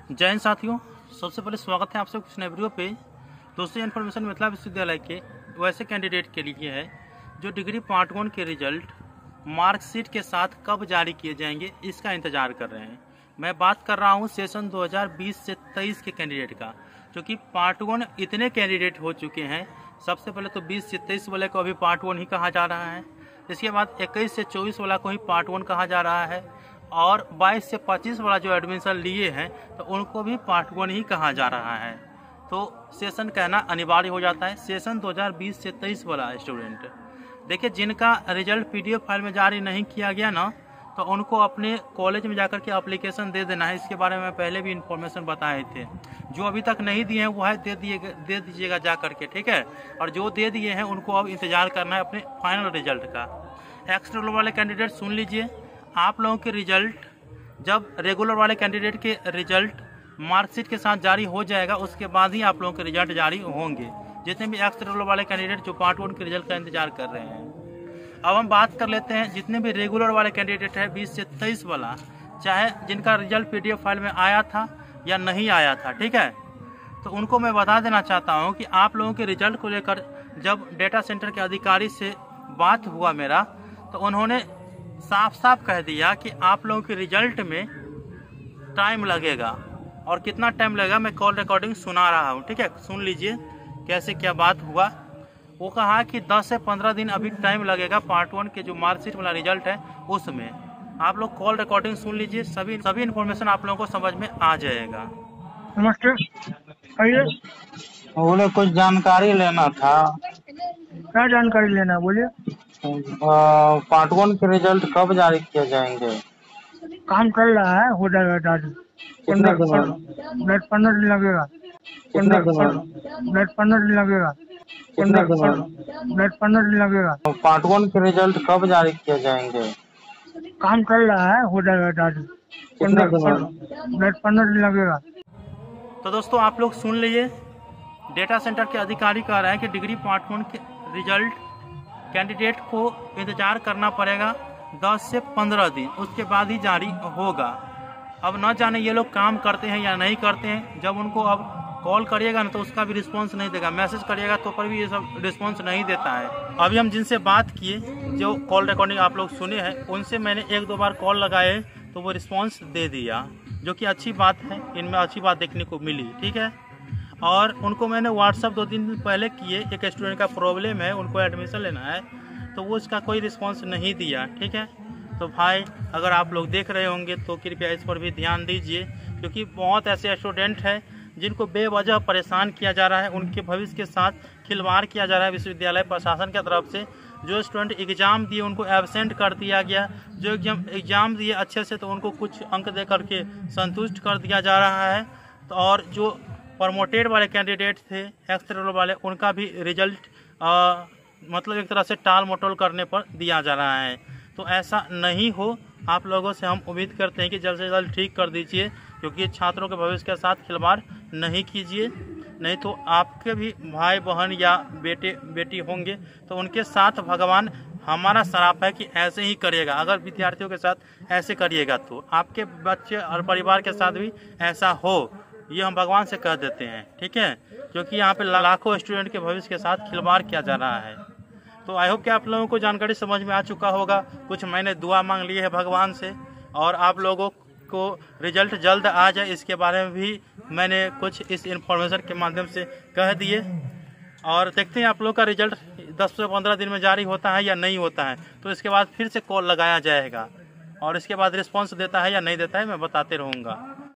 जय हिंद साथियों, सबसे पहले स्वागत है आपसे कुछ नए वीडियो पे। दोस्तों, इन्फॉर्मेशन मिथिला विश्वविद्यालय के वैसे कैंडिडेट के लिए है जो डिग्री पार्ट 1 के रिजल्ट मार्कशीट के साथ कब जारी किए जाएंगे, इसका इंतजार कर रहे हैं। मैं बात कर रहा हूं सेशन 2020 से 23 के कैंडिडेट का, जो कि पार्ट 1 इतने कैंडिडेट हो चुके हैं। सबसे पहले तो 20 से 23 वाले को अभी पार्ट 1 ही कहा जा रहा है। इसके बाद 21 से 24 वाला को ही पार्ट 1 कहा जा रहा है, और 22 से 25 वाला जो एडमिशन लिए हैं तो उनको भी पार्ट 1 ही कहा जा रहा है। तो सेशन कहना अनिवार्य हो जाता है। सेशन 2020 से 23 वाला स्टूडेंट, देखिए, जिनका रिजल्ट PDF फाइल में जारी नहीं किया गया ना, तो उनको अपने कॉलेज में जाकर के एप्लीकेशन दे देना है। इसके बारे में पहले भी इंफॉर्मेशन बताए थे। जो अभी तक नहीं दिए हैं वो है दे दीजिएगा जा करके, ठीक है। और जो दे दिए हैं उनको अब इंतजार करना है अपने फाइनल रिजल्ट का। एक्सटर्नल वाले कैंडिडेट सुन लीजिए, आप लोगों के रिजल्ट जब रेगुलर वाले कैंडिडेट के रिजल्ट मार्कशीट के साथ जारी हो जाएगा, उसके बाद ही आप लोगों के रिजल्ट जारी होंगे। जितने भी एक्सटर्नल वाले कैंडिडेट जो पार्ट 1 के रिजल्ट का इंतजार कर रहे हैं। अब हम बात कर लेते हैं जितने भी रेगुलर वाले कैंडिडेट है 20 से 23 वाला, चाहे जिनका रिजल्ट PDF फाइल में आया था या नहीं आया था, ठीक है। तो उनको मैं बता देना चाहता हूँ कि आप लोगों के रिजल्ट को लेकर जब डेटा सेंटर के अधिकारी से बात हुआ मेरा, तो उन्होंने साफ साफ कह दिया कि आप लोगों के रिजल्ट में टाइम लगेगा। और कितना टाइम लगेगा मैं कॉल रिकॉर्डिंग सुना रहा हूँ, ठीक है। सुन लीजिए कैसे क्या बात हुआ। वो कहा कि 10 से 15 दिन अभी टाइम लगेगा पार्ट 1 के जो मार्कशीट वाला रिजल्ट है उसमें। आप लोग कॉल रिकॉर्डिंग सुन लीजिए, सभी इन्फॉर्मेशन आप लोगों को समझ में आ जाएगा। नमस्ते, आइए। बोले कुछ जानकारी लेना था। क्या जानकारी लेना है, बोलिए। पार्ट 1 के रिजल्ट कब जारी किए जाएंगे? काम चल रहा है, हो जाएगा जारी। 15 दिन लगेगा। 15 दिन लगेगा। 15 दिन लगेगा। पार्ट 1 के रिजल्ट कब जारी किए जाएंगे? काम चल रहा है, हो जाएगा जारी। 15 दिन लगेगा। तो दोस्तों, आप लोग सुन लीजिए, डेटा सेंटर के अधिकारी कह रहे हैं कि डिग्री पार्ट 1 के रिजल्ट कैंडिडेट को इंतजार करना पड़ेगा 10 से 15 दिन, उसके बाद ही जारी होगा। अब न जाने ये लोग काम करते हैं या नहीं करते हैं। जब उनको अब कॉल करिएगा ना तो उसका भी रिस्पांस नहीं देगा, मैसेज करिएगा तो पर भी ये सब रिस्पांस नहीं देता है। अभी हम जिनसे बात किए, जो कॉल रिकॉर्डिंग आप लोग सुने हैं, उनसे मैंने 1-2 बार कॉल लगाए तो वो रिस्पांस दे दिया, जो कि अच्छी बात है। इनमें अच्छी बात देखने को मिली, ठीक है। और उनको मैंने व्हाट्सअप 2 दिन पहले किए, एक स्टूडेंट का प्रॉब्लम है, उनको एडमिशन लेना है, तो वो इसका कोई रिस्पांस नहीं दिया, ठीक है। तो भाई, अगर आप लोग देख रहे होंगे तो कृपया इस पर भी ध्यान दीजिए, क्योंकि बहुत ऐसे स्टूडेंट हैं जिनको बेवजह परेशान किया जा रहा है, उनके भविष्य के साथ खिलवाड़ किया जा रहा है विश्वविद्यालय प्रशासन की तरफ से। जो स्टूडेंट एग्ज़ाम दिए उनको एब्सेंट कर दिया गया, जो एग्ज़ाम दिए अच्छे से तो उनको कुछ अंक दे करके संतुष्ट कर दिया जा रहा है। तो और जो प्रमोटेड वाले कैंडिडेट थे एक्सटर्नल वाले, उनका भी रिजल्ट मतलब एक तरह से टाल मटोल करने पर दिया जा रहा है। तो ऐसा नहीं हो, आप लोगों से हम उम्मीद करते हैं कि जल्द से जल्द ठीक कर दीजिए, क्योंकि छात्रों के भविष्य के साथ खिलवाड़ नहीं कीजिए। नहीं तो आपके भी भाई बहन या बेटे बेटी होंगे तो उनके साथ भगवान, हमारा श्राप है कि ऐसे ही करिएगा। अगर विद्यार्थियों के साथ ऐसे करिएगा तो आपके बच्चे और परिवार के साथ भी ऐसा हो, ये हम भगवान से कह देते हैं, ठीक है। क्योंकि यहाँ पे लाखों स्टूडेंट के भविष्य के साथ खिलवाड़ किया जा रहा है। तो आई होप कि आप लोगों को जानकारी समझ में आ चुका होगा। कुछ मैंने दुआ मांग ली है भगवान से, और आप लोगों को रिजल्ट जल्द आ जाए इसके बारे में भी मैंने कुछ इस इन्फॉर्मेशन के माध्यम से कह दिए। और देखते हैं आप लोग का रिजल्ट 10 से 15 दिन में जारी होता है या नहीं होता है, तो इसके बाद फिर से कॉल लगाया जाएगा, और इसके बाद रिस्पॉन्स देता है या नहीं देता है मैं बताते रहूँगा।